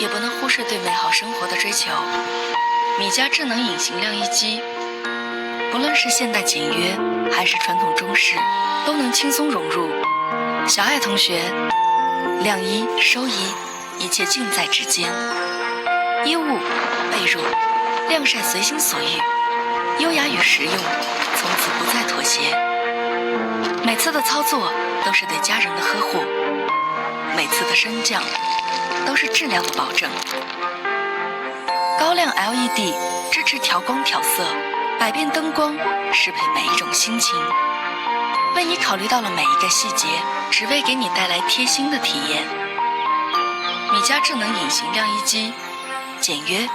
也不能忽视对美好生活的追求。米家智能隐形晾衣机，不论是现代简约还是传统中式，都能轻松融入。小爱同学，晾衣、收衣，一切尽在指尖。衣物、被褥，晾晒随心所欲，优雅与实用，从此不再妥协。每次的操作都是对家人的呵护，每次的升降都是质量的保证。高亮 LED 支持调光调色，百变灯光适配每一种心情，为你考虑到了每一个细节，只为给你带来贴心的体验。米家智能隐形晾衣机，简约